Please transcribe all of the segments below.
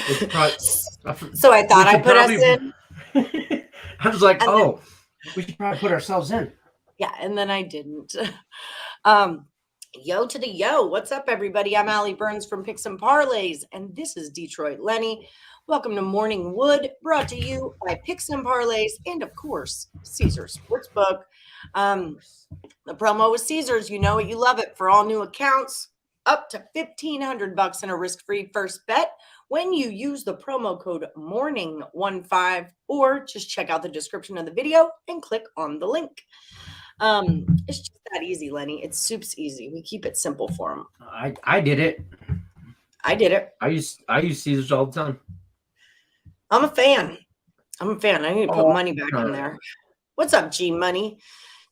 So I thought I'd put us in. I was like, we should probably put ourselves in. Yeah, and then I didn't. Yo to the yo. What's up, everybody? I'm Allie Burns from Picks and Parlays, and this is Detroit Lenny. Welcome to Morning Wood, brought to you by Picks and Parlays and, of course, Caesars Sportsbook. The promo with Caesars, you know it, you love it. For all new accounts, up to $1,500 in a risk-free first bet when you use the promo code MORNING15, or just check out the description of the video and click on the link. It's just that easy, Lenny. It's soups easy. We keep it simple for them. I did it. I did it. I use Caesars all the time. I'm a fan. I need to put money back in there. What's up, G Money?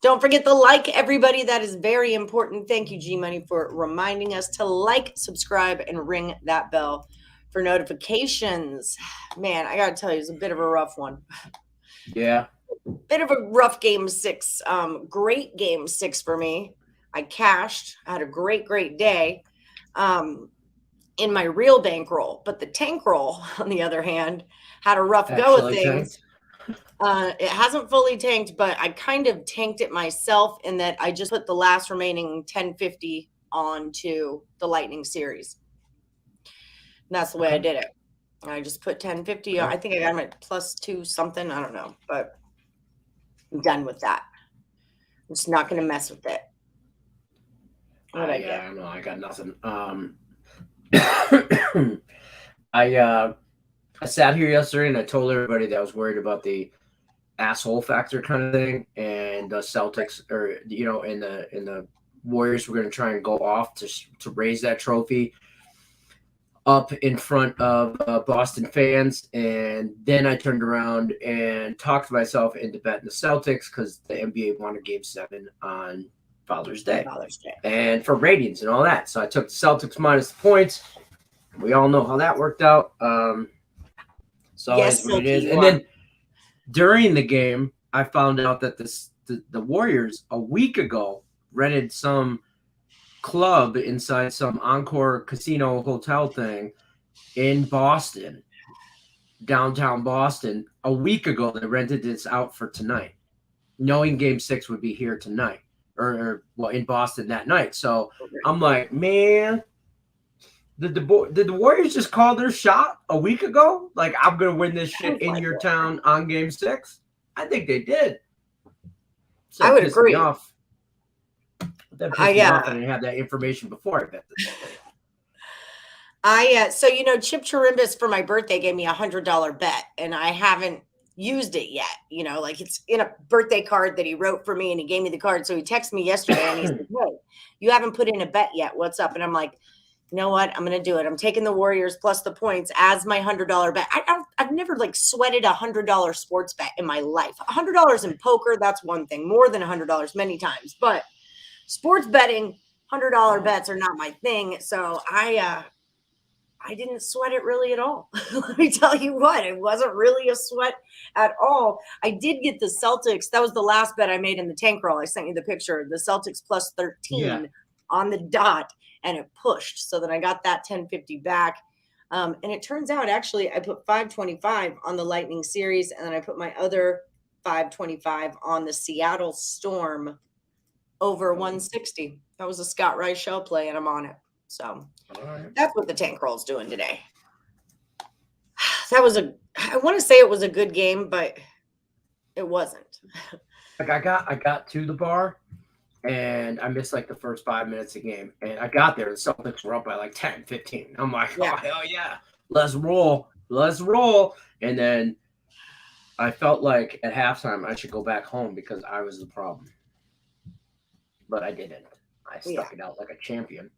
Don't forget the like, everybody. That is very important. Thank you, G Money, for reminding us to like, subscribe, and ring that bell for notifications. Man, I got to tell you, it's a bit of a rough one. Yeah. Bit of a rough game 6. Great game 6 for me. I cashed. I had a great day in my real bankroll. But the tank roll, on the other hand, had a rough go of things. It hasn't fully tanked, but I kind of tanked it myself in that I just put the last remaining 1050 onto the Lightning series. And that's the way I did it. I just put 1050. I think I got them at +2 something. I don't know, but I'm done with that. I'm just not going to mess with it. I don't know. I got nothing. I sat here yesterday and I told everybody that I was worried about the asshole factor kind of thing, and the Celtics, or and the Warriors were going to try and go off to raise that trophy up in front of Boston fans. And then I turned around and talked myself into betting the Celtics because the NBA wanted Game 7 on Father's Day and for ratings and all that. So I took the Celtics minus the points. We all know how that worked out. So yes, what it is. And then during the game, I found out that the Warriors a week ago rented some club inside some Encore casino hotel thing in Boston, downtown Boston. A week ago, they rented this out for tonight, knowing Game 6 would be here tonight, or in Boston that night. So I'm like, man, did the Warriors just call their shot a week ago? Like, I'm gonna win this shit in your town on Game 6. I think they did. So I would agree. That pissed me off. I didn't have that information before I bet this. So Chip Chirimbus for my birthday gave me $100 bet, and I haven't used it yet. Like, it's in a birthday card that he wrote for me, and he gave me the card. So he texted me yesterday and he said, "Hey, you haven't put in a bet yet. What's up?" And I'm like, you know what? I'm going to do it. I'm taking the Warriors plus the points as my $100 bet. I've never sweated $100 sports bet in my life. $100 in poker, that's one thing. More than $100 many times. But sports betting, $100 bets are not my thing. So I didn't sweat it really at all. Let me tell you what, it wasn't really a sweat at all. I did get the Celtics. That was the last bet I made in the tank roll. I sent you the picture. The Celtics plus 13 on the dot. And it pushed, so then I got that 1050 back. And it turns out, actually, I put 525 on the Lightning series, and then I put my other 525 on the Seattle Storm over 160. That was a Scott Rice show play, and I'm on it. So that's what the tank roll's doing today. I want to say it was a good game, but it wasn't. Like, I got to the bar, and I missed the first 5 minutes of the game. And I got there, the Celtics were up by 10, 15. I'm like, oh, hell yeah. Let's roll. And then I felt like at halftime I should go back home because I was the problem. But I didn't. I stuck it out like a champion.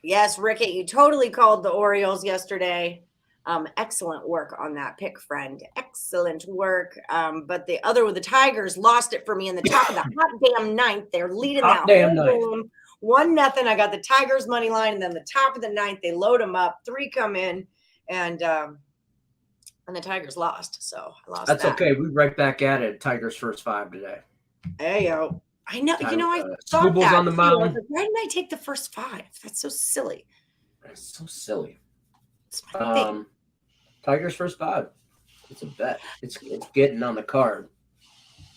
Yes, Rickett, you totally called the Orioles yesterday. Excellent work on that pick, friend. Excellent work. But the other with the Tigers lost it for me in the top of the hot damn ninth. They're leading that whole game 1-0. I got the Tigers money line, and then the top of the ninth, they load them up. 3 come in, and the Tigers lost. So I lost. That's okay. We're right back at it. Tigers first 5 today. There you go. I know. I thought that. On the mound. Why didn't I take the first 5? That's so silly. That's so silly. It's my thing. Tigers first 5. It's a bet. It's getting on the card.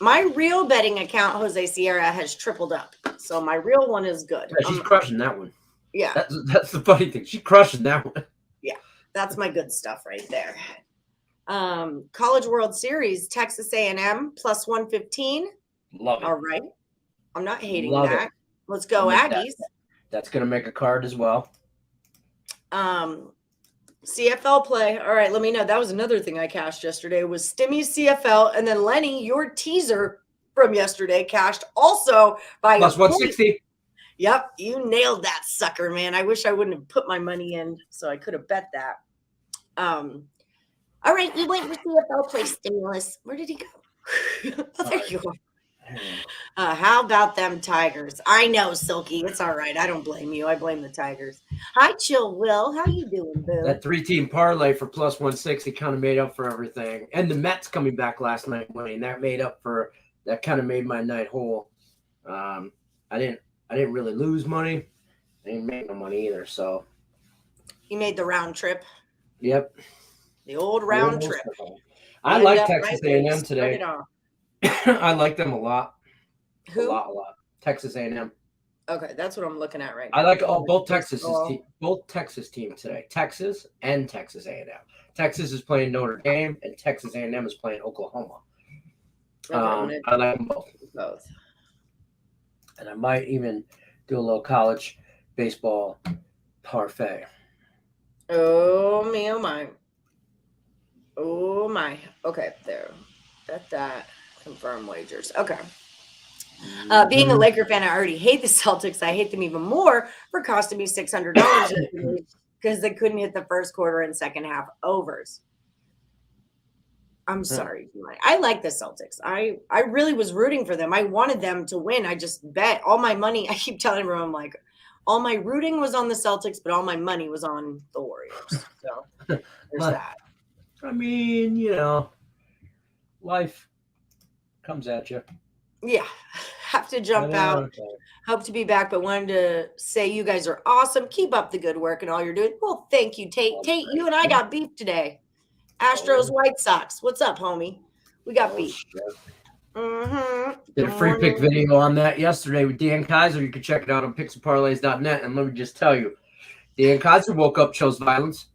My real betting account, Jose Sierra, has tripled up. So my real one is good. Yeah, she's crushing that one. Yeah. That's the funny thing. She's crushing that one. Yeah. That's my good stuff right there. College World Series, Texas A&M plus 115. Love it. All right. I'm not hating Love that. it. Let's go Aggies. That's going to make a card as well. CFL play. All right, let me know. That was another thing I cashed yesterday was Stimmy's CFL. And then Lenny, your teaser from yesterday cashed also by plus 160. Yep, you nailed that sucker, man. I wish I wouldn't have put my money in so I could have bet that. All right, we went with CFL play stimulus. Where did he go? Oh, there you are. How about them Tigers? I know, Silky. It's all right. I don't blame you. I blame the Tigers. Hi, Chill Will. How you doing, boo? That 3-team parlay for plus 160 kind of made up for everything. And the Mets coming back last night winning. That kind of made my night whole. I didn't really lose money. I didn't make no money either. So you made the round trip. Yep. The old round trip. I like Texas A&M today. I like them a lot. Who? A lot. Texas A&M. Okay, that's what I'm looking at right now. I like both Texas teams today. Texas and Texas A&M. Texas is playing Notre Dame, and Texas A&M is playing Oklahoma. Okay, I like them both. And I might even do a little college baseball parfait. Oh, me, oh my. Oh my. Okay, there. Bet that. Confirm wagers. Okay. Being a Laker fan, I already hate the Celtics. I hate them even more for costing me $600 because they couldn't hit the first quarter and second half overs. I'm sorry. I like the Celtics. I really was rooting for them. I wanted them to win. I just bet all my money. I keep telling everyone, I'm like, all my rooting was on the Celtics, but all my money was on the Warriors. So there's that. I mean, life comes at you. Yeah. Have to jump out. Hope to be back, but wanted to say you guys are awesome. Keep up the good work and all you're doing. Well, thank you, Tate. Tate, you and I got beef today. Astros, White Sox. What's up, homie? We got beef. Did a free pick video on that yesterday with Dan Kaiser. You can check it out on picksandparlays.net. And let me just tell you, Dan Kaiser woke up, chose violence.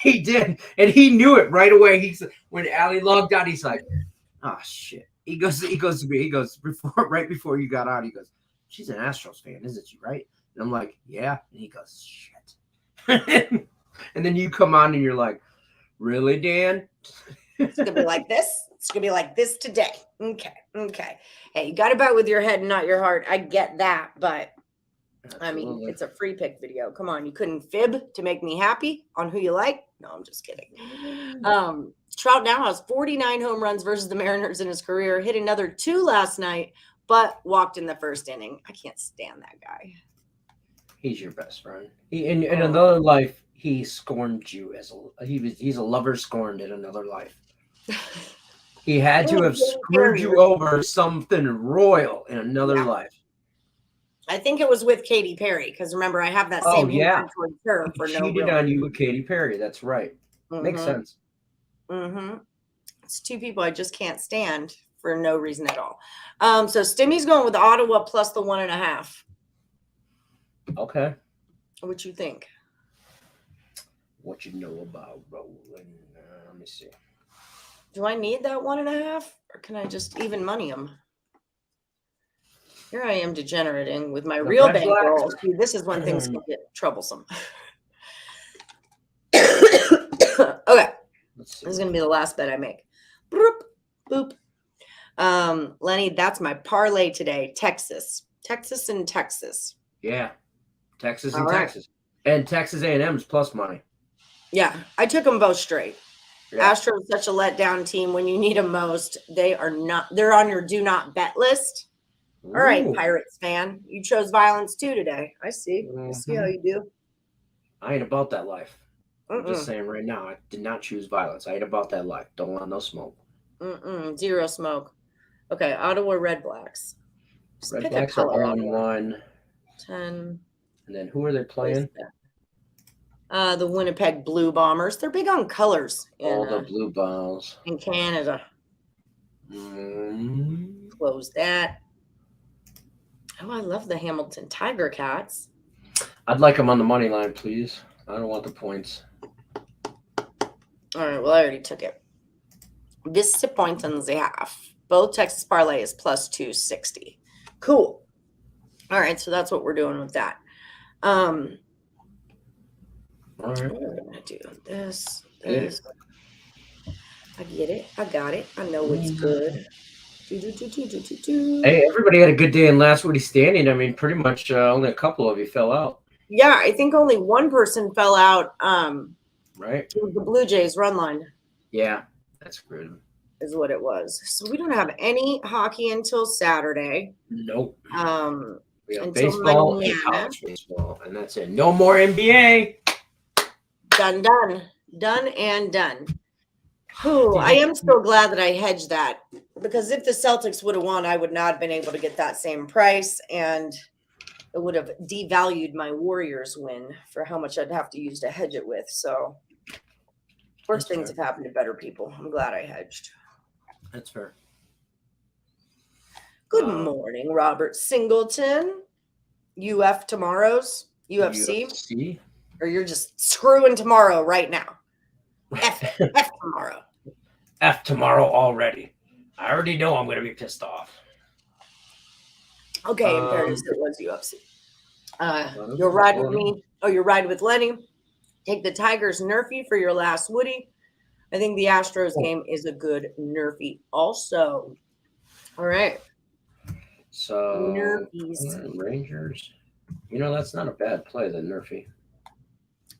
He did, and he knew it right away. When Allie logged out, he's like, "Oh shit." He goes to me. He goes right before you got on. He goes, "She's an Astros fan, isn't she? Right?" And I'm like, "Yeah." And he goes, "Shit." And then you come on, and you're like, "Really, Dan?" It's gonna be like this. It's gonna be like this today. Okay. Hey, you got to bet with your head and not your heart. I get that, but. Absolutely. I mean, it's a free pick video. Come on, you couldn't fib to make me happy on who you like? No, I'm just kidding. Trout now has 49 home runs versus the Mariners in his career. Hit another 2 last night, but walked in the first inning. I can't stand that guy. He's your best friend. In another life, he scorned you he's a lover scorned in another life. He had to have screwed you over something royal in another life. I think it was with Katy Perry because remember I have that same hatred towards her for no reason. Cheated on you with Katy Perry. That's right. Makes sense. It's 2 people I just can't stand for no reason at all. So Stimmy's going with Ottawa plus the 1.5. Okay. What you think? What you know about rolling? Let me see. Do I need that 1.5, or can I just even money them? Here I am degenerating with my real bankroll. See, this is when things can get troublesome. Okay. This is going to be the last bet I make. Boop. Lenny, that's my parlay today. Texas. Yeah. Texas and Texas. And Texas A&M is plus money. Yeah. I took them both straight. Yeah. Astros such a letdown team when you need them most. They're on your do not bet list. All right, Pirates fan. You chose violence too today. I see. I see how you do. I ain't about that life. I'm just saying right now, I did not choose violence. I ain't about that life. Don't want no smoke. Zero smoke. Okay, Ottawa Red Blacks. Red Blacks are on 1. 10. And then who are they playing? The Winnipeg Blue Bombers. They're big on colors All the blue balls. in Canada. Close that. Oh, I love the Hamilton Tiger Cats. I'd like them on the money line, please. I don't want the points. All right, well, I already took it. Vista points on the half. Both Texas Parlay is plus 260. Cool. All right, so that's what we're doing with that. All right. We're gonna do this. I get it. I got it. I know it's good. Hey, everybody had a good day in last Woodies standing. I mean, pretty much only a couple of you fell out. Yeah, I think only one person fell out. Right. The Blue Jays run line. Yeah, that's good. Is what it was. So we don't have any hockey until Saturday. Nope. We have until baseball and college baseball, and that's it. No more NBA. Done and done. Whew, I am so glad that I hedged that, because if the Celtics would have won, I would not have been able to get that same price, and it would have devalued my Warriors win for how much I'd have to use to hedge it with. So worse things have happened to better people. I'm glad I hedged. That's fair. Good morning, Robert Singleton. UFC tomorrow's UFC? Or you're just screwing tomorrow right now? F tomorrow. F tomorrow already. I already know I'm going to be pissed off. Okay, in fairness, it was UFC. You'll ride with me. Oh, you're riding with Lenny. Take the Tigers nerfy for your last Woody. I think the Astros game is a good nerfy also. All right. So Nerfies. Rangers. You know, that's not a bad play, the nerfy.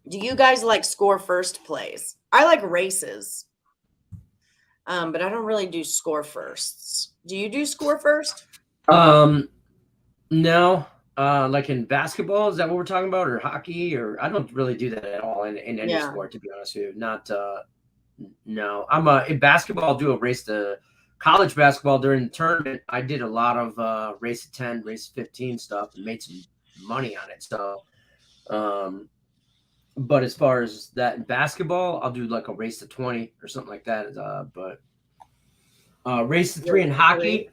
Do you guys like score first plays? I like races. But I don't really do score firsts. Do you do score first? No. Like in basketball, is that what we're talking about? Or hockey? Or I don't really do that at all in any sport, to be honest with you. Not no. In basketball, I'll do a race to college basketball during the tournament. I did a lot of race to 10, race to 15 stuff and made some money on it. So but as far as that in basketball, I'll do like a race to 20 or something like that. But race to 3 in hockey,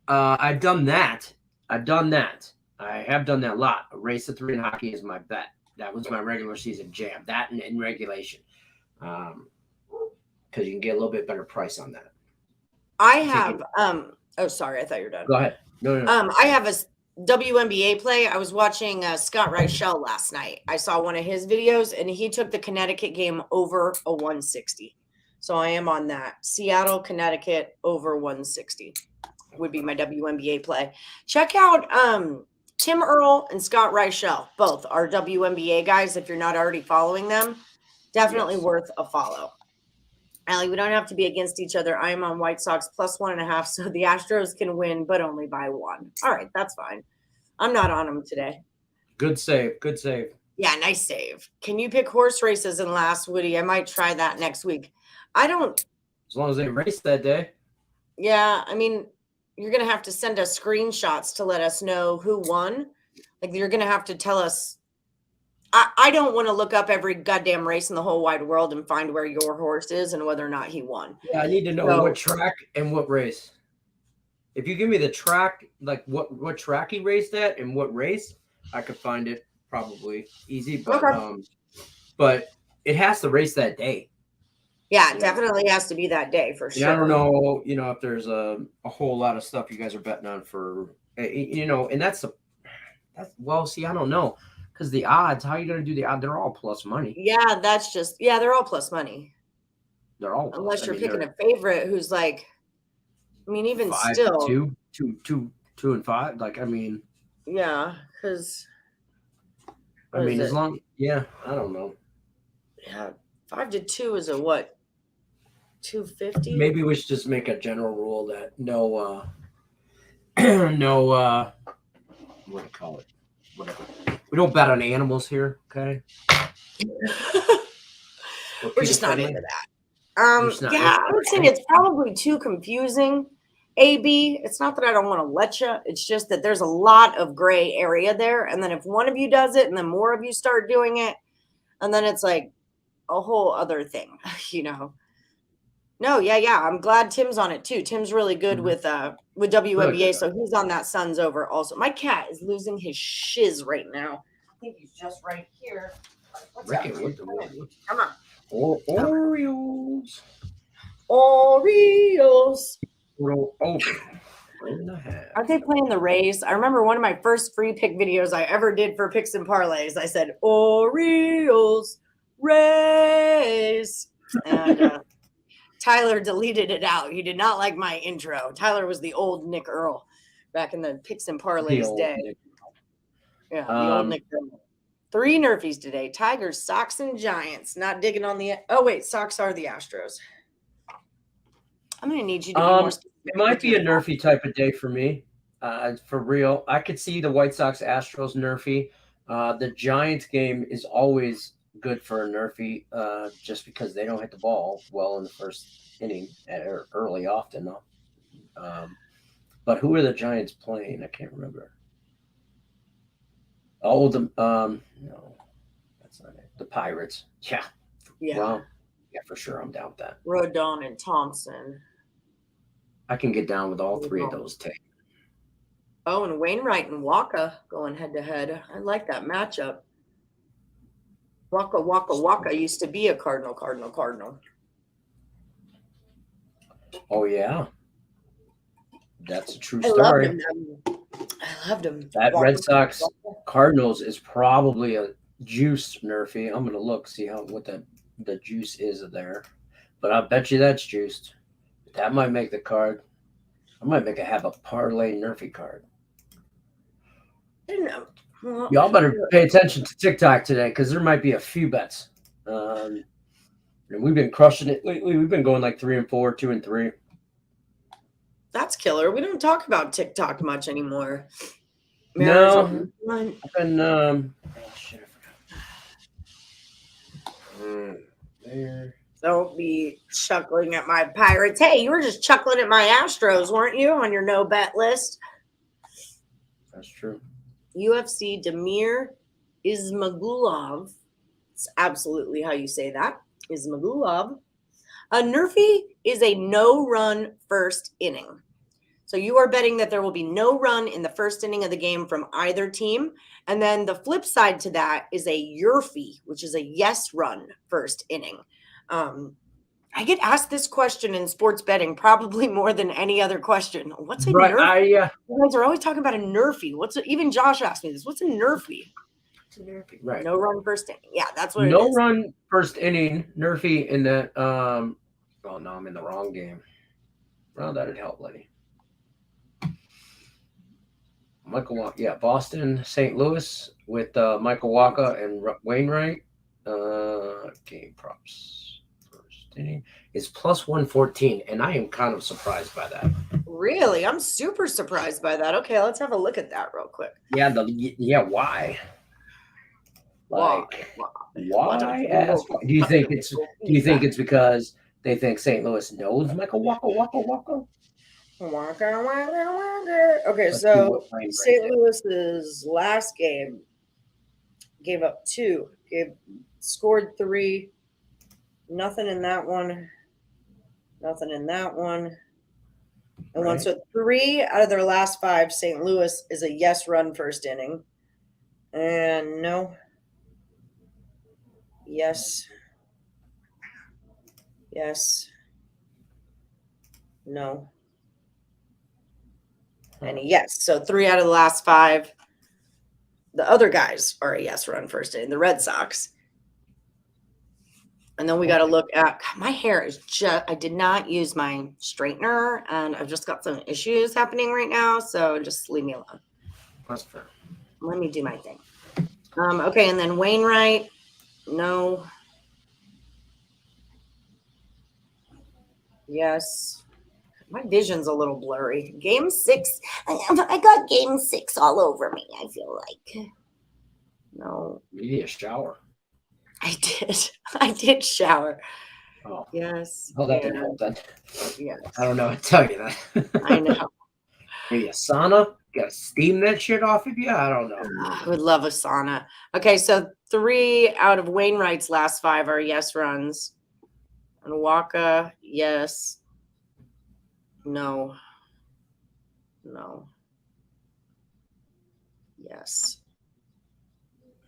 I've done that. I have done that a lot. A race to 3 in hockey is my bet. That was my regular season jam. That and in regulation. Because you can get a little bit better price on that. I have oh, sorry, I thought you were done. Go ahead. No. I have a WNBA play. I was watching Scott Reichel last night. I saw one of his videos, and he took the Connecticut game over a 160. So I am on that. Seattle, Connecticut over 160 would be my WNBA play. Check out Tim Earl and Scott Reichel. Both are WNBA guys. If you're not already following them, definitely worth a follow. Allie, we don't have to be against each other. I am on White Sox plus 1.5, so the Astros can win, but only by 1. All right, that's fine. I'm not on them today. Good save. Yeah, nice save. Can you pick horse races in last, Woody? I might try that next week. I don't. As long as they race that day. Yeah, I mean, you're going to have to send us screenshots to let us know who won. Like, you're going to have to tell us. I don't want to look up every goddamn race in the whole wide world and find where your horse is and whether or not he won. Yeah, I need to know what track and what race. If you give me the track, like what track he raced at and what race, I could find it probably easy. But but it has to race that day. Yeah, it definitely has to be that day for sure. Yeah, I don't know, if there's a whole lot of stuff you guys are betting on for, and see, I don't know. Because the odds, how are you going to do the odds? They're all plus money. Yeah, they're all plus money. They're all unless you're picking a favorite who's like, I mean, even 5 still, to 2 and 5. Like, I mean, yeah, because I mean, as long, I don't know. Yeah, 5 to 2 is a what? 250. Maybe we should just make a general rule that no, what do you call it? Whatever. We don't bet on animals here, okay? We're just not into that. I would say it's probably too confusing. AB, it's not that I don't want to let you. It's just that there's a lot of gray area there. And then if one of you does it and then more of you start doing it, And then it's like a whole other thing, No, yeah. I'm glad Tim's on it too. Tim's really good with WNBA, so he's on that Suns over also. My cat is losing his shiz right now. I think he's just right here. What's up? Come on. Orioles. Orioles. In the head. Aren't they playing the Rays? I remember one of my first free pick videos I ever did for picks and parlays. I said, Orioles, Rays. And Tyler deleted it out. He did not like my intro. Tyler was the old Nick Earl back in the picks and parlays day. Yeah, the old Nick Earl. 3 Nerfies today. Tigers, Sox, and Giants. Not digging on the – oh, wait. Sox are the Astros. I'm going to need you to be more – It might be a nerfy type of day for me. For real. I could see the White Sox Astros nerfy. The Giants game is always good for a nerfy just because they don't hit the ball well in the first inning or early often though. But who are the Giants playing? I can't remember. Oh, no, that's not it. The Pirates. Yeah. Well, yeah, for sure. I'm down with that. Rodon and Thompson. I can get down with all 3 of those takes. Oh, and Wainwright and Waka going head to head. I like that matchup. Waka used to be a Cardinal. Oh, yeah. That's a true story. I loved him. That Red Sox Cardinals is probably a juice nerfy. I'm going to look, see what the juice is there. But I bet you that's juiced. That might make the card. I might have a parlay nerfy card. I don't know. Well, y'all better pay attention to TikTok today because there might be a few bets. And we've been crushing it lately. We've been going like 3 and 4, 2 and 3. That's killer. We don't talk about TikTok much anymore. No. I've been shit, I forgot. There. Don't be chuckling at my Pirates. Hey, you were just chuckling at my Astros, weren't you, on your no bet list? That's true. UFC Damir Ismagulov. It's absolutely how you say that. Ismagulov. A nerfy is a no-run first inning. So you are betting that there will be no run in the first inning of the game from either team. And then the flip side to that is a Yerfy, which is a yes run first inning. I get asked this question in sports betting probably more than any other question. What's a nerfy? You guys are always talking about a nerfy. Even Josh asked me this. What's a nerfy? It's a nerfy. Right. No run first inning. Yeah, that's what it is. No run first inning. Nerfy in that. Oh no, I'm in the wrong game. Well, that'd help, Lenny. Michael Waka, yeah, Boston, St. Louis with Michael Waka and Wainwright. Game props. Is plus 114, and I am kind of surprised by that. Really? I'm super surprised by that. Okay, let's have a look at that real quick. Yeah, why? Like, why? Do you think it's because they think St. Louis knows Michael Waka? Okay, so St. Louis's last game gave up 2, scored 3. Nothing in that one. Nothing in that one. And right. So 3 out of their last 5, St. Louis is a yes run first inning. And no. Yes. Yes. No. And a yes. So 3 out of the last 5. The other guys are a yes run first inning. The Red Sox. And then we got to look at my hair is just, I did not use my straightener and I've just got some issues happening right now. So just leave me alone. That's fair. Let me do my thing. Okay. And then Wainwright. No. Yes. My vision's a little blurry. Game 6. I got game 6 all over me. I feel like. No. You need a shower. I did shower. Oh. Yes. Oh, that didn't help then. Yes. I don't know how to tell you that. I know. Maybe a sauna? gotta steam that shit off of you. I don't know. I would love a sauna. Okay, so 3 out of Wainwright's last 5 are yes runs. And Waka, yes. No. No. Yes.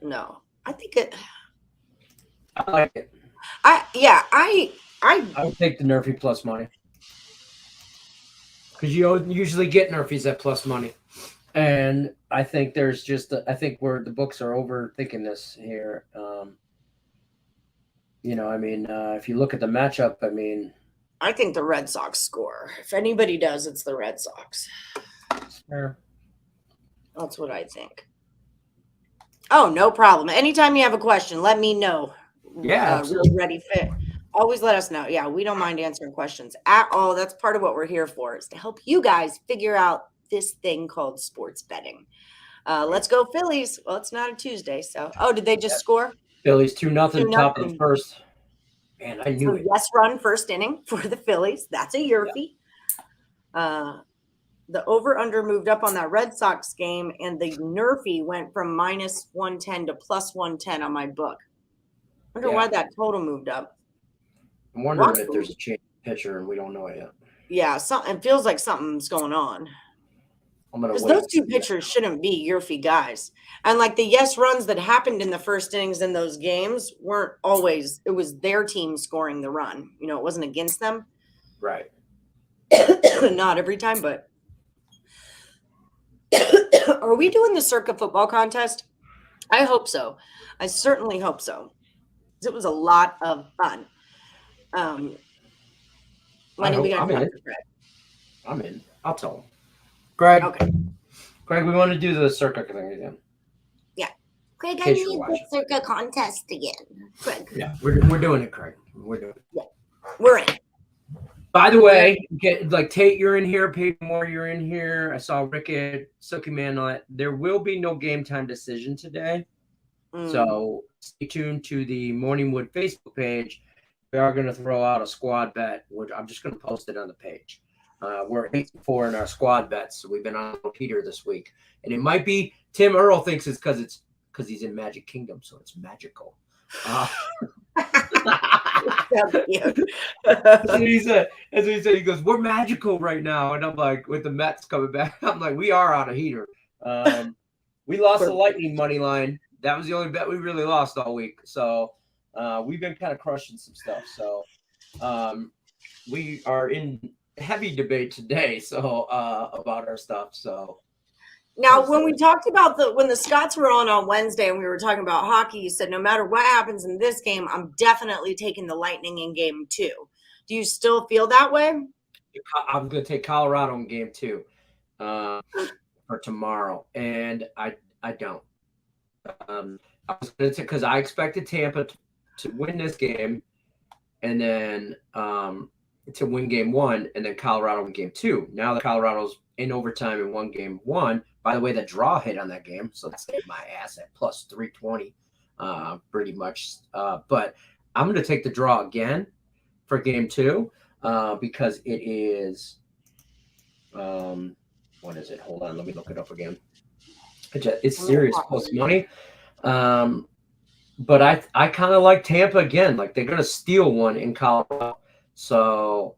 No. I think it. I like it. I would take the Nerfy plus money. Because you usually get Nerfies at plus money. And I think there's just, I think where the books are overthinking this here. If you look at the matchup, I think the Red Sox score. If anybody does, it's the Red Sox. Fair. That's what I think. Oh, no problem. Anytime you have a question, let me know. Yeah. Really ready, fit. Always let us know. Yeah, we don't mind answering questions at all. That's part of what we're here for, is to help you guys figure out this thing called sports betting. Let's go Phillies. Well, it's not a Tuesday, so. Oh, did they just score? Phillies 2-0, top of the first. Man, I knew it. Yes run first inning for the Phillies. That's a Yerfie. Yeah. The over-under moved up on that Red Sox game, and the Nerfy went from minus 110 to plus 110 on my book. I wonder why that total moved up. I'm wondering if there's a change pitcher and we don't know it yet. Yeah, it feels like something's going on. Because those two pitchers shouldn't be Yerfie guys. And like the yes runs that happened in the first innings in those games weren't always, it was their team scoring the run. You know, it wasn't against them. Right. Not every time, but. Are we doing the Circa football contest? I hope so. I certainly hope so. It was a lot of fun. Lenny, we got time for Greg. I'm in. I'll tell him. Greg. Okay. Greg, we want to do the Circa thing again. Yeah. Greg, I need the Circa contest again. Greg. Yeah, we're doing it, Craig. We're doing it. Yeah. We're in. By the way, Tate, you're in here. Peyton Moore, you're in here. I saw Rickett, Silky Man. There will be no game time decision today. So stay tuned to the Morningwood Facebook page. We are going to throw out a squad bet, which I'm just going to post it on the page. We're 8-4 in our squad bets, so we've been on a heater this week. And it might be Tim Earl thinks it's because he's in Magic Kingdom, so it's magical. That's what he said. That's what he said. He goes, "We're magical right now," and I'm like, with the Mets coming back, I'm like, we are on a heater. We lost the Lightning money line. That was the only bet we really lost all week. So we've been kind of crushing some stuff. So we are in heavy debate today. So about our stuff. So. Now, when we talked about when the Scots were on Wednesday and we were talking about hockey, you said no matter what happens in this game, I'm definitely taking the Lightning in game 2. Do you still feel that way? I'm going to take Colorado in game 2 for tomorrow, and I don't. I was going to because I expected Tampa to win this game, and then to win game 1, and then Colorado in game 2. Now that Colorado's in overtime and won game 1. By the way, the draw hit on that game, so that saved my ass at plus 320, pretty much. But I'm going to take the draw again for game 2 because it is what is it? Hold on, let me look it up again. It's serious plus money. But I kind of like Tampa again. Like they're going to steal one in Colorado, so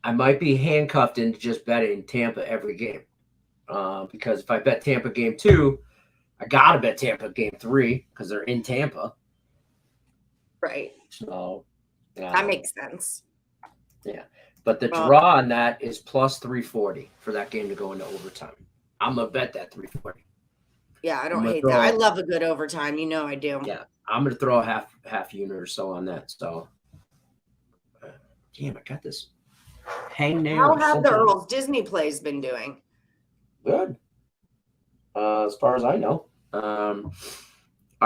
I might be handcuffed into just betting Tampa every game. Because if I bet Tampa game 2, I got to bet Tampa game 3 because they're in Tampa. Right. So that makes sense. Yeah. But the draw on that is plus 340 for that game to go into overtime. I'm going to bet that 340. Yeah, I don't hate that. I love a good overtime. You know I do. Yeah. I'm going to throw a half unit or so on that. So, damn, I got this hangnail. How have the Earls Disney plays been doing? Good. As far as I know. Have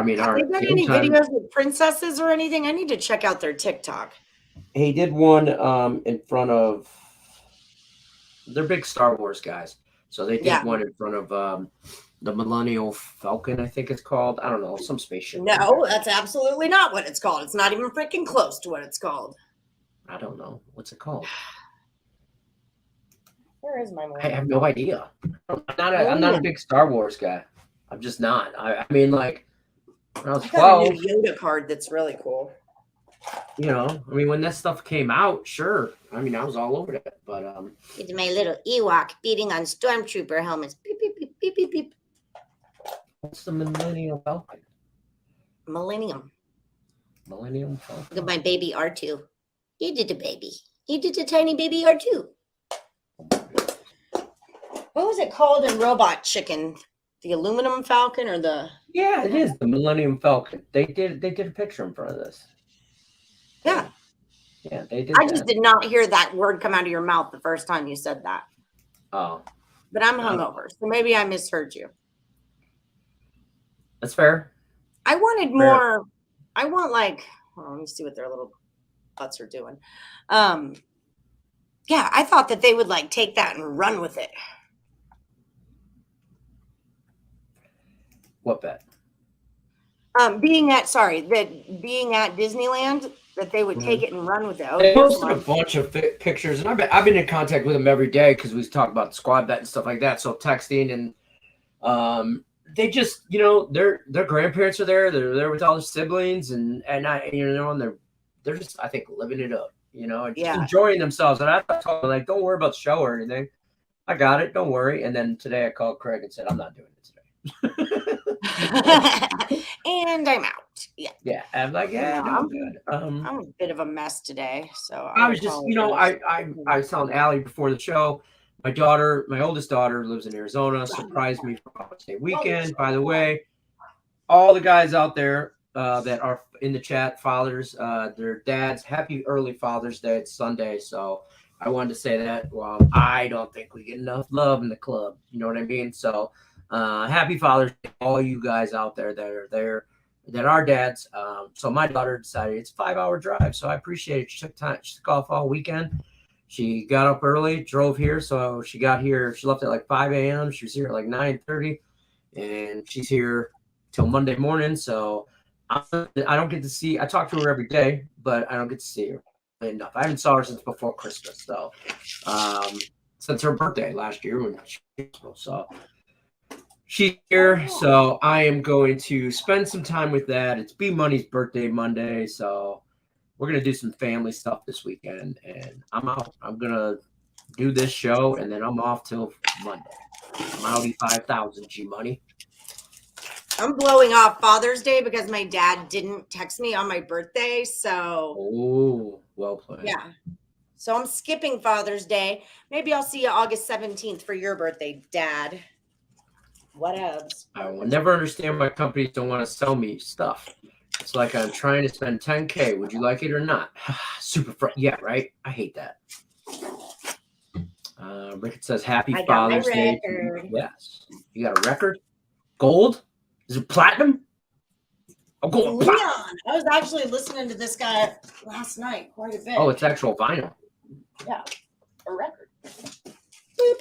they got any videos with princesses or anything? I need to check out their TikTok. He did one in front of they're big Star Wars guys. So they did one in front of the Millennial Falcon, I think it's called. I don't know, some spaceship. No, that's absolutely not what it's called. It's not even freaking close to what it's called. I don't know. What's it called? Where is my I have no idea. I'm not a big Star Wars guy. I'm just not. I mean, like, when I was I got 12, a new Yoda card that's really cool. you know, I mean, when that stuff came out, sure. I mean, I was all over that. But it's my little Ewok beating on stormtrooper helmets. Beep, beep, beep, beep, beep, beep. what's the Millennium Falcon? Millennium Falcon. Look at my baby R2. He did a baby. He did a tiny baby R2. What was it called in Robot Chicken? The aluminum falcon or the? Yeah, it is the Millennium Falcon. They did a picture in front of this. Yeah. Yeah, they did. I just did not hear that word come out of your mouth the first time you said that. Oh. But I'm hungover, so maybe I misheard you. That's fair. I wanted more. I want like, well, let me see what their little butts are doing. Yeah, I thought that they would like take that and run with it. What bet? Being at Disneyland, that they would take it and run with it. They posted a bunch of pictures, and I've been in contact with them every day because we talk about squad bet and stuff like that. So texting and they just, you know, their grandparents are there. They're there with all their siblings, and I, you know, and they're just, I think, living it up, you know, and just enjoying themselves. And I told them, like, don't worry about the show or anything. I got it. Don't worry. And then today I called Craig and said, I'm not doing it today. And I'm out. Yeah. Yeah. I'm like, yeah, no, I'm good. I'm a bit of a mess today. So I was just, you know, I was telling Allie before the show, my oldest daughter lives in Arizona, surprised me for Father's Day weekend. By the way, all the guys out there that are in the chat, fathers, their dads, happy early Father's Day. It's Sunday. So I wanted to say that. Well, I don't think we get enough love in the club. You know what I mean? So happy Father's Day, all you guys out there that are there, that are dads. So my daughter decided it's a 5-hour drive. So I appreciate it. She took off all weekend. She got up early, drove here. So she got here. She left at like 5 a.m. She was here at like 9:30, and she's here till Monday morning. So I don't get to see. I talk to her every day, but I don't get to see her enough. I haven't saw her since before Christmas. So since her birthday last year when she was so. She's here, so I am going to spend some time with that. It's B Money's birthday Monday, so we're going to do some family stuff this weekend, and I'm out. I'm going to do this show, and then I'm off till Monday. I'm out 5,000 G Money. I'm blowing off Father's Day because my dad didn't text me on my birthday, so. Oh, well played. Yeah. So I'm skipping Father's Day. Maybe I'll see you August 17th for your birthday, Dad. What else? I will never understand why companies don't want to sell me stuff. It's like I'm trying to spend $10K. Would you like it or not? Super yeah, right? I hate that. Rickett says, happy Father's Day. Yes. You got a record? Gold? Is it platinum? I'm going Leon. I was actually listening to this guy last night quite a bit. Oh, it's actual vinyl. Yeah. A record.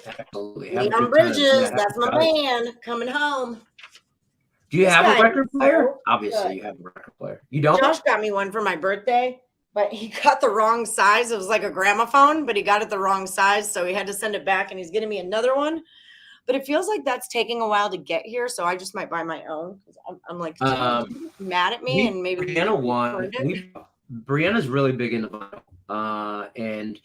Absolutely. Leon Bridges, that's my man coming home. Do you have a record player? Obviously, you have a record player. You don't? Josh got me one for my birthday, but he got the wrong size. It was like a gramophone, but he got it the wrong size, so he had to send it back, and he's getting me another one. But it feels like that's taking a while to get here, so I just might buy my own. I'm like, mad at me, and maybe Brianna won. Brianna's really big into vinyl, and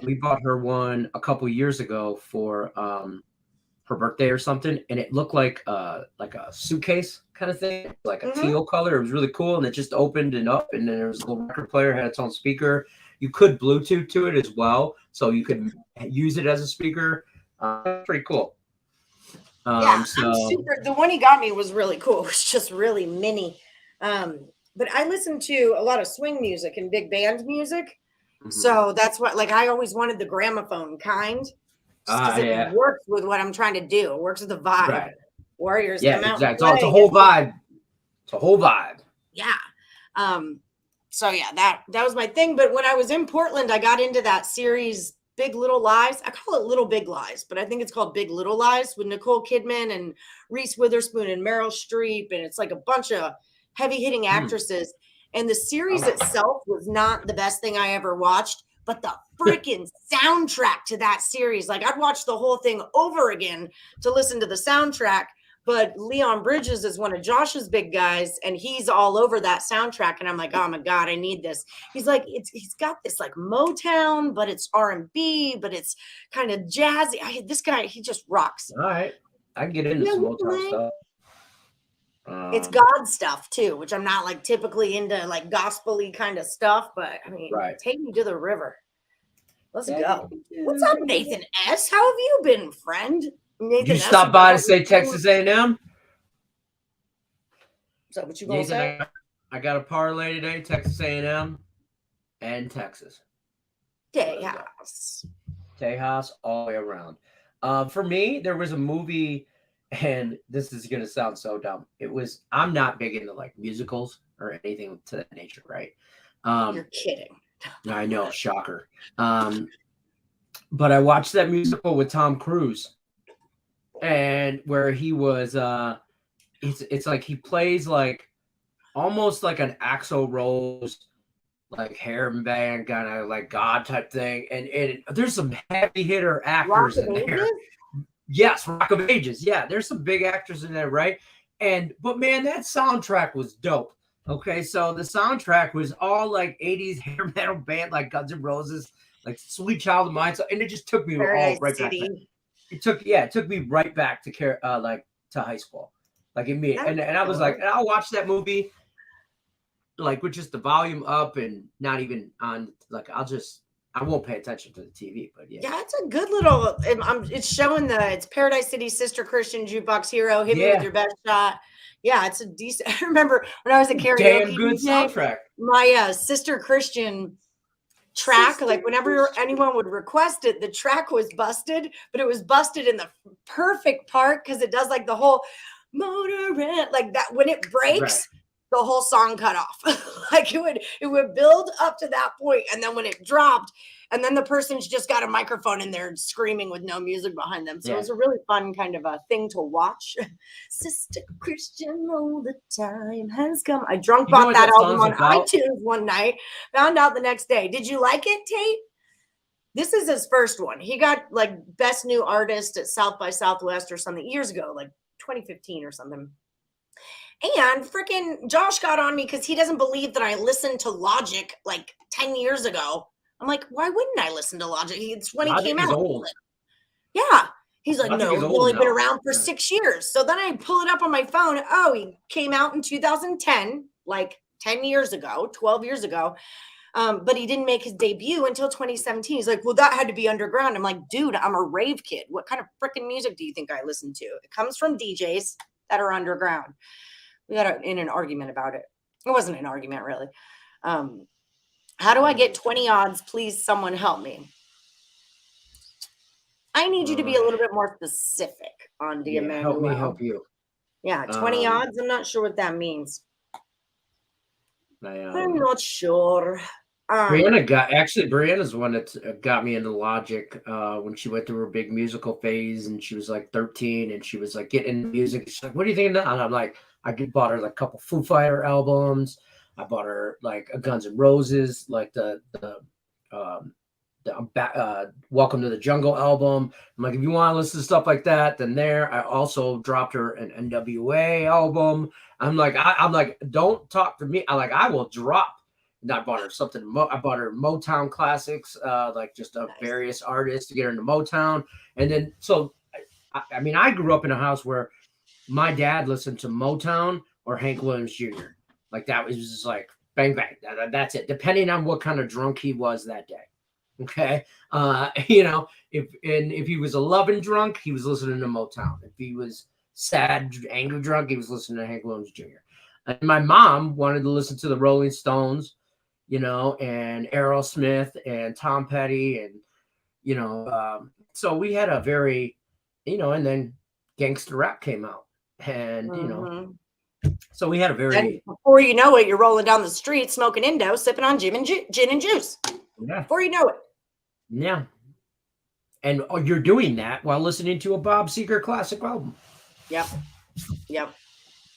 we bought her one a couple years ago for her birthday or something, and it looked like a suitcase kind of thing, like a teal color. It was really cool, and it just opened and up, and then there was a little record player, had its own speaker. You could Bluetooth to it as well, so you could use it as a speaker. Pretty cool. Yeah, the one he got me was really cool. It was just really mini. But I listen to a lot of swing music and big band music. So that's what, like, I always wanted the gramophone kind. Because it works with what I'm trying to do. It works with the vibe. Right. Warriors come out. Exactly. So it's a whole vibe. It's a whole vibe. Yeah. So yeah, that was my thing. But when I was in Portland, I got into that series Big Little Lies. I call it Little Big Lies, but I think it's called Big Little Lies with Nicole Kidman and Reese Witherspoon and Meryl Streep. And it's like a bunch of heavy hitting actresses. And the series itself was not the best thing I ever watched, but the freaking soundtrack to that series, like I'd watch the whole thing over again to listen to the soundtrack. But Leon Bridges is one of Josh's big guys, and he's all over that soundtrack. And I'm like, oh my God, I need this. He's like, he's got this like Motown, but it's R&B, but it's kind of jazzy. This guy, he just rocks. All right, I can get into some Motown stuff. It's God stuff too, which I'm not like typically into like gospel-y kind of stuff, but I mean, take me to the river. Let's go. What's up, Nathan S? How have you been, friend? Nathan, you stop by to say Texas A&M? So what you gonna say? I got a parlay today, Texas A&M and Texas. Tejas all the way around. For me, there was a movie, and this is gonna sound so dumb. I'm not big into like musicals or anything to that nature, right? You're kidding. I know, shocker. But I watched that musical with Tom Cruise. And where he was it's like he plays like almost like an Axl Rose, like hair band kind of like God type thing, and there's some heavy hitter actors in there. Yes, Rock of Ages. Yeah, there's some big actors in there, right? But man, that soundtrack was dope. Okay, so the soundtrack was all like 80s hair metal band like Guns N' Roses, like Sweet Child of Mine, and it just took me all right back. It took me right back to to high school, like immediately. And I was like, and I'll watch that movie like with just the volume up and not even on. Like I won't pay attention to the TV, but yeah, it's a good little. It's showing it's Paradise City Sister Christian Jukebox Hero. Hit me with your best shot. Yeah, it's a decent. I remember when I was a karaoke. Damn good soundtrack. My Sister Christian track, like whenever anyone would request it, the track was busted, but it was busted in the perfect part because it does like the whole motor like that. When it breaks, the whole song cut off. Like it would build up to that point, and then when it dropped, and then the person's just got a microphone and they're screaming with no music behind them. So it was a really fun kind of a thing to watch. Sister Christian, all the time has come. I drunk bought that album on iTunes one night, found out the next day. Did you like it, Tate? This is his first one. He got like best new artist at South by Southwest or something years ago, like 2015 or something. And freaking Josh got on me because he doesn't believe that I listened to Logic like 10 years ago. I'm like, why wouldn't I listen to Logic? It's when he came out. Old. Yeah. He's like, no, he's only been around for 6 years. So then I pull it up on my phone. Oh, he came out in 2010, like 10 years ago, 12 years ago. But he didn't make his debut until 2017. He's like, well, that had to be underground. I'm like, dude, I'm a rave kid. What kind of freaking music do you think I listen to? It comes from DJs that are underground. We got in an argument about it. It wasn't an argument, really. How do I get 20 odds? Please, someone help me. I need you to be a little bit more specific on the Emmanuel. Help me help you. Yeah, 20 odds. I'm not sure what that means. I'm not sure. Brianna's the one that got me into Logic when she went through her big musical phase, and she was like 13, and she was like getting into music. She's like, "What do you think of that?" And I'm like, I bought her like a couple Foo Fighter albums. I bought her like a Guns N' Roses, like the Welcome to the Jungle album. I'm like, if you want to listen to stuff like that, then there. I also dropped her an NWA album. I'm like, don't talk to me. I will drop. And I bought her something. I bought her Motown classics, like just various artists to get her into Motown. And then, so, I mean, I grew up in a house where my dad listened to Motown or Hank Williams Jr. Like that was just like bang, bang. That's it. Depending on what kind of drunk he was that day. Okay. If he was a loving drunk, he was listening to Motown. If he was sad, angry drunk, he was listening to Hank Williams Jr. And my mom wanted to listen to the Rolling Stones, and Aerosmith and Tom Petty. And, so we had a very, and then gangster rap came out. And, so we had a very. And before you know it, you're rolling down the street, smoking Indo, sipping on gin and juice. Yeah. Before you know it. Yeah. And you're doing that while listening to a Bob Seger classic album. Yep. Yeah,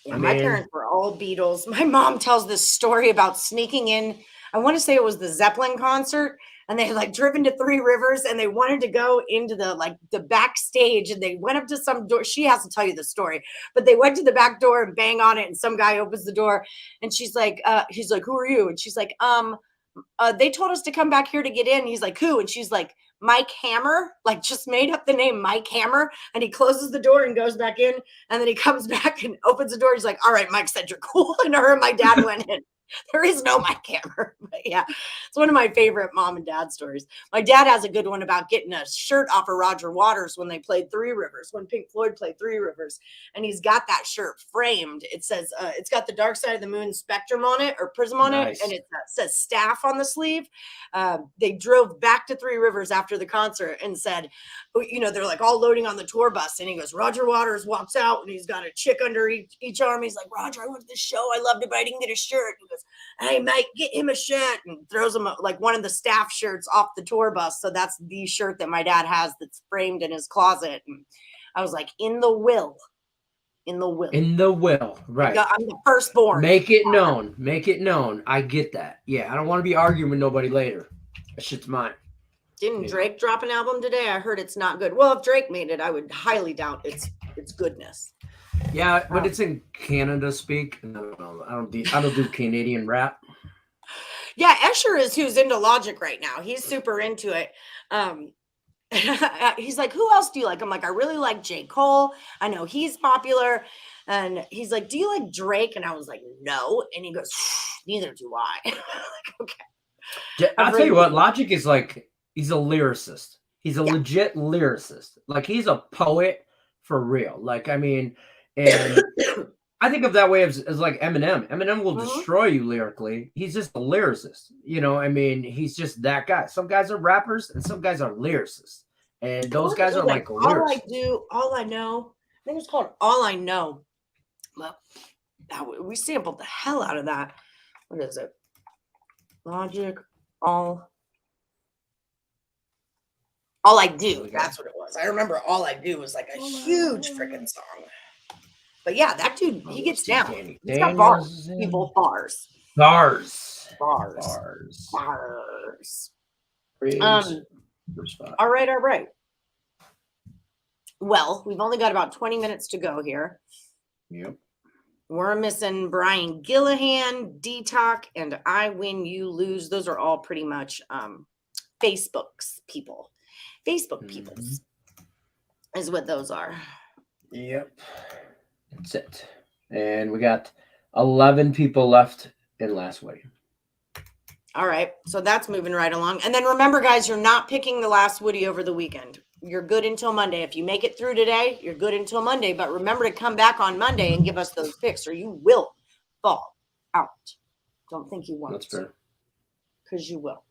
my parents were all Beatles. My mom tells this story about sneaking in. I want to say it was the Zeppelin concert. and they had like driven to Three Rivers, and they wanted to go into the backstage, and they went up to some door. She has to tell you the story, but they went to the back door and bang on it, and some guy opens the door, and she's like, he's like, who are you? And she's like, they told us to come back here to get in. He's like, who? And she's like, Mike Hammer, like just made up the name Mike Hammer. And he closes the door and goes back in. And then he comes back and opens the door. He's like, all right, Mike said you're cool. And her and my dad went in. There is no Mike Hammer. But yeah, it's one of my favorite mom and dad stories. My dad has a good one about getting a shirt off of Roger Waters when they played Three Rivers, when Pink Floyd played Three Rivers. And he's got that shirt framed. It says, it's got the Dark Side of the Moon spectrum on it, or prism on it. And it says staff on the sleeve. They drove back to Three Rivers after the concert and said, you know, they're like all loading on the tour bus. And he goes, Roger Waters walks out and he's got a chick under each arm. He's like, Roger, I went to the show. I loved it, but I didn't get a shirt. He goes, hey, Mike, get him a shirt, and throws him like one of the staff shirts off the tour bus. So that's the shirt that my dad has that's framed in his closet. And I was like, in the will. Right. I'm the firstborn. Make it known. I get that. Yeah, I don't want to be arguing with nobody later. That shit's mine. Didn't Drake drop an album today? I heard it's not good. Well, if Drake made it, I would highly doubt its goodness. Yeah, but it's in Canada speak. I don't do Canadian rap. Yeah, Escher is who's into Logic right now. He's super into it. He's like, who else do you like? I'm like, I really like J. Cole. I know he's popular. And he's like, do you like Drake? And I was like, no. And he goes, neither do I. I'm like, okay. I'll tell you what, Logic is like, he's a lyricist. He's a legit lyricist. Like, he's a poet for real. Like, I mean, and I think of that way as like Eminem. Eminem will destroy you lyrically. He's just a lyricist. You know, I mean, he's just that guy. Some guys are rappers and some guys are lyricists. And those guys are like lyricists. All I know. I think it's called All I Know. Well, we sampled the hell out of that. What is it? Logic, All I Do. That's what it was. I remember All I Do was like a huge freaking song. But yeah, that dude, he gets down. He's got bars. People, bars. All right. Well, we've only got about 20 minutes to go here. Yep. We're missing Brian Gillihan, Detox, and I Win, You Lose. Those are all pretty much Facebook peoples is what those are. Yep. That's it. And we got 11 people left in last week. All right. So that's moving right along. And then remember, guys, you're not picking the last Woody over the weekend. You're good until Monday. If you make it through today, you're good until Monday. But remember to come back on Monday and give us those picks, or you will fall out. Don't think you won't. That's fair. Because you will.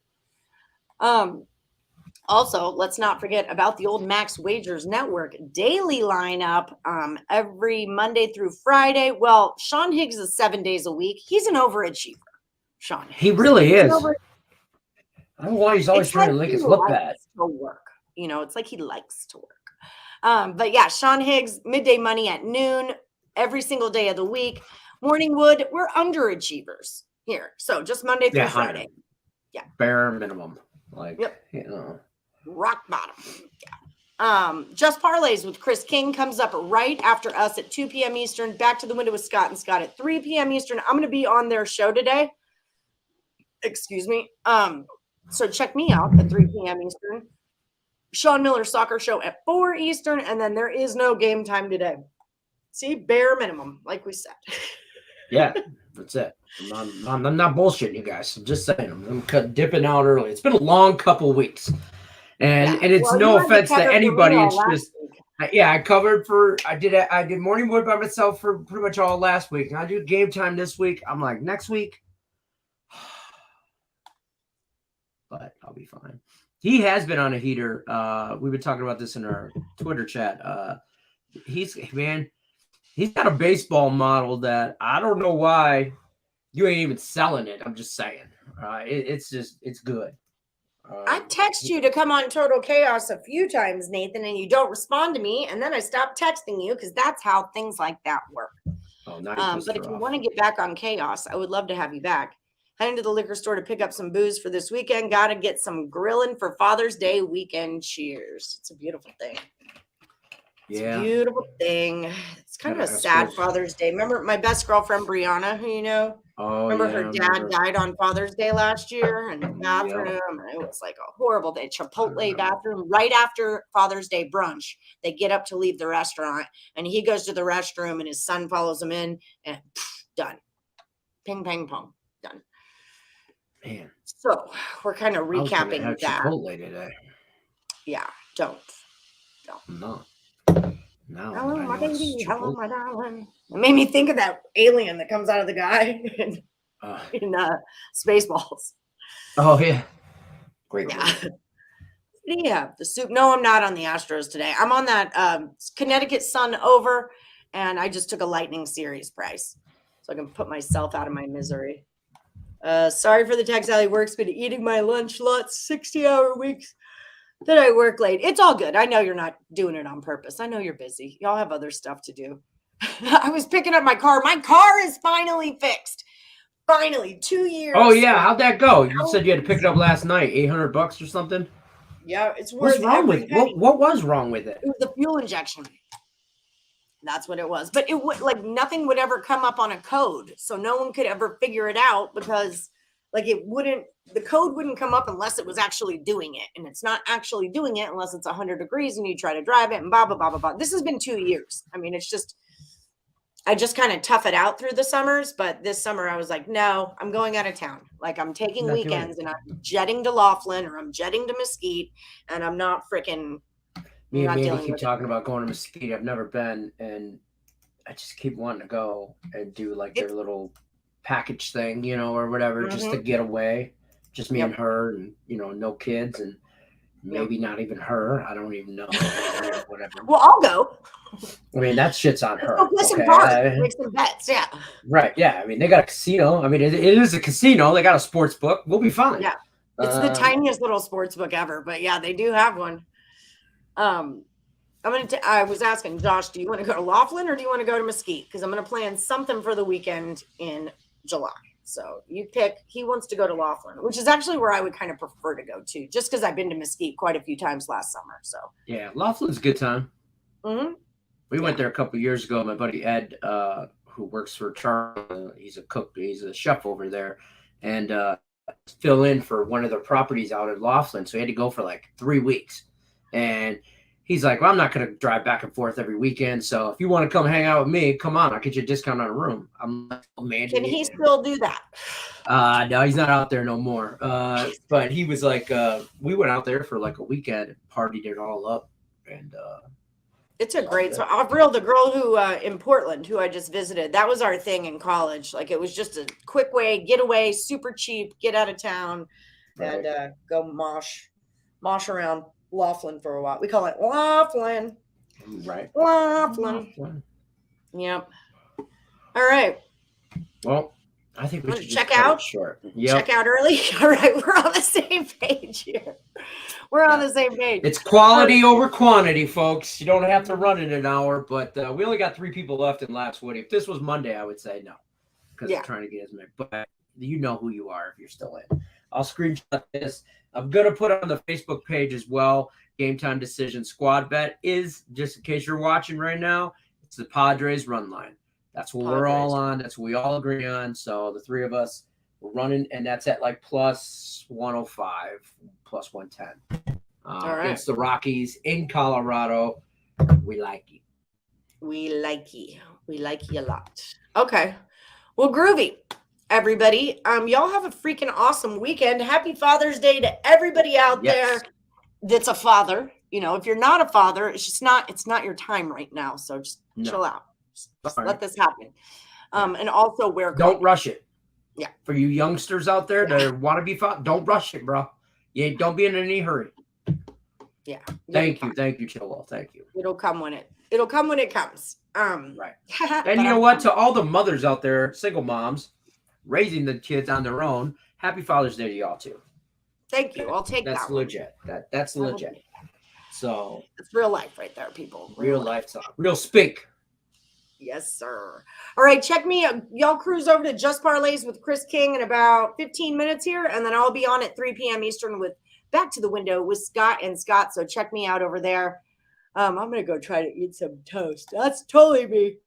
Also, let's not forget about the old Max Wagers Network daily lineup every Monday through Friday. Well, Sean Higgs is 7 days a week. He's an overachiever, Sean Higgs. He really is. I don't know why he's always trying to make us look bad. To work. You know, it's like he likes to work. But yeah, Sean Higgs, midday money at noon, every single day of the week. Morningwood, we're underachievers here. So just Monday through Friday. Yeah. Bare minimum. Like, you know. Rock bottom. Yeah. Just Parlays with Chris King comes up right after us at 2 p.m. Eastern. Back to the Window with Scott and Scott at 3 p.m. Eastern. I'm going to be on their show today. Excuse me. So check me out at 3 p.m. Eastern. Sean Miller's soccer show at 4 Eastern. And then there is no game time today. See, bare minimum, like we said. Yeah, that's it. I'm not bullshitting you guys. I'm just saying. I'm dipping out early. It's been a long couple weeks. And it's no offense to anybody. It's just, I covered I did morning wood by myself for pretty much all last week. And I do game time this week. I'm like, next week, but I'll be fine. He has been on a heater. We've been talking about this in our Twitter chat. He's got a baseball model that I don't know why you ain't even selling it. I'm just saying. It's good. I text you to come on Total Chaos a few times, Nathan, and you don't respond to me. And then I stopped texting you because that's how things like that work. Oh, nice. But if you want to get back on Chaos, I would love to have you back. Heading to the liquor store to pick up some booze for this weekend. Got to get some grilling for Father's Day weekend. Cheers. It's a beautiful thing. It's a beautiful thing. It's kind of a sad Father's Day. Remember my best girlfriend, Brianna, who you know? Oh, remember her dad died on Father's Day last year in the bathroom. It was like a horrible day. Chipotle bathroom. Right after Father's Day brunch, they get up to leave the restaurant, and he goes to the restroom, and his son follows him in, and done. Ping, pang, pong. Done. Man. So we're kind of recapping that. Chipotle today. Yeah, don't. No. Hello, my baby. Hello, my darling. It made me think of that alien that comes out of the guy in Spaceballs. Oh, yeah. Great. Yeah. Yeah, the soup. No, I'm not on the Astros today. I'm on that Connecticut Sun over, and I just took a Lightning Series price so I can put myself out of my misery. Sorry for the text, Allie. Work's been eating my lunch lots, 60-hour weeks. That I work late. It's all good. I know you're not doing it on purpose. I know you're busy. Y'all have other stuff to do. I was picking up my car. My car is finally fixed. Finally, 2 years. Oh yeah, how'd that go? You said you had to pick it up last night, $800 or something. Yeah, it's worth. What's wrong with it? What was wrong with it? It was the fuel injection. That's what it was. But it would nothing would ever come up on a code, so no one could ever figure it out because. The code wouldn't come up unless it was actually doing it. And it's not actually doing it unless it's 100 degrees and you try to drive it and blah, blah, blah, blah, blah. This has been 2 years. I mean, I just kind of tough it out through the summers. But this summer I was like, no, I'm going out of town. Like I'm taking weekends and I'm jetting to Laughlin or I'm jetting to Mesquite and I'm not freaking. Me and Mandy keep talking about going to Mesquite. I've never been. And I just keep wanting to go and do like their little package thing, or whatever, just to get away, just me and her, and no kids, and maybe not even her. I don't even know. Whatever. Well, I'll go. I mean, that shit's on her. Make some bets, yeah. Right, yeah. I mean, they got a casino. I mean, it is a casino. They got a sports book. We'll be fine. Yeah, it's the tiniest little sports book ever, but yeah, they do have one. I was asking Josh, do you want to go to Laughlin or do you want to go to Mesquite? Because I'm going to plan something for the weekend in July. So you pick. He wants to go to Laughlin, which is actually where I would kind of prefer to go to, just because I've been to Mesquite quite a few times last summer. So yeah, Laughlin's a good time. Mm-hmm. We went there a couple of years ago. My buddy Ed, who works for Charlie, he's a cook, he's a chef over there, and fill in for one of the properties out in Laughlin. So he had to go for like 3 weeks, and he's like, well, I'm not going to drive back and forth every weekend. So if you want to come hang out with me, come on. I'll get you a discount on a room. I'm like, oh, man. Can he still do that? No, he's not out there no more. But he was like, we went out there for like a weekend and partied it all up. And it's a great spot. Avril, the girl who in Portland, who I just visited, that was our thing in college. Like it was just a quick way, get away, super cheap, get out of town, and go mosh around Laughlin for a while. We call it Laughlin. Right. Laughlin. Yep. All right. Well, I think we should check out. Short. Check out early. All right. We're on the same page here. We're on the same page. It's quality over quantity, folks. You don't have to run in an hour, but we only got 3 people left in last Woody. If this was Monday, I would say no, because I'm trying to get as many. But you know who you are if you're still in. I'll screenshot this. I'm going to put it on the Facebook page as well. Game Time Decision Squad Bet is, just in case you're watching right now, it's the Padres run line. That's what we're all on. That's what we all agree on. So the 3 of us, we're running, and that's at like plus 105, plus 110. Against the Rockies in Colorado. We like you. We like you. We like you a lot. Okay. Well, groovy. Everybody, y'all have a freaking awesome weekend. Happy Father's Day to everybody out there that's a father. If you're not a father, it's not your time right now. So just chill out. Just let this happen. And also don't rush it. Yeah. For you youngsters out there that want to be father, don't rush it, bro. Yeah, don't be in any hurry. Yeah. Thank you, Chilwell. Thank you. It'll come when it comes. Right. And you know what? To all the mothers out there, single moms, raising the kids on their own, happy Father's Day to y'all too. Thank you. I'll take that. That's legit. That's legit. So it's real life right there, people. Real life talk. Real speak. Yes, sir. All right, check me. Y'all cruise over to Just Parlays with Chris King in about 15 minutes here, and then I'll be on at 3 p.m. Eastern with Back to the Window with Scott and Scott. So check me out over there. I'm gonna go try to eat some toast. That's totally me.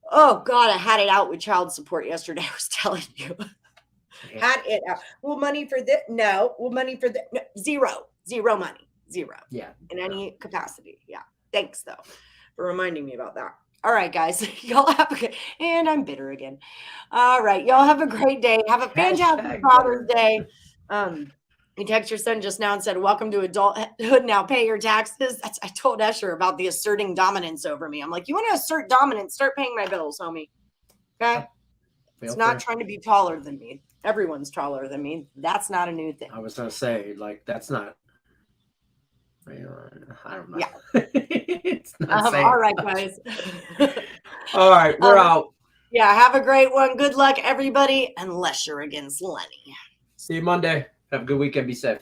Oh God, I had it out with child support yesterday. I was telling you, had it out. Well, money for this? No. Well, money for the no. Zero money. Zero. Yeah. In any capacity. Yeah. Thanks though for reminding me about that. All right, guys. Y'all have a good, and I'm bitter again. All right. Y'all have a great day. Have a fantastic Father's Day. You text your son just now and said, welcome to adulthood. Now pay your taxes. I told Escher about the asserting dominance over me. I'm like, you want to assert dominance? Start paying my bills, homie. Okay. It's not trying to be taller than me. Everyone's taller than me. That's not a new thing. I was going to say, like, that's not. I don't know. Yeah. It's not all right, guys. All right, we're out. Yeah, have a great one. Good luck, everybody, unless you're against Lenny. See you Monday. Have a good weekend. Be safe.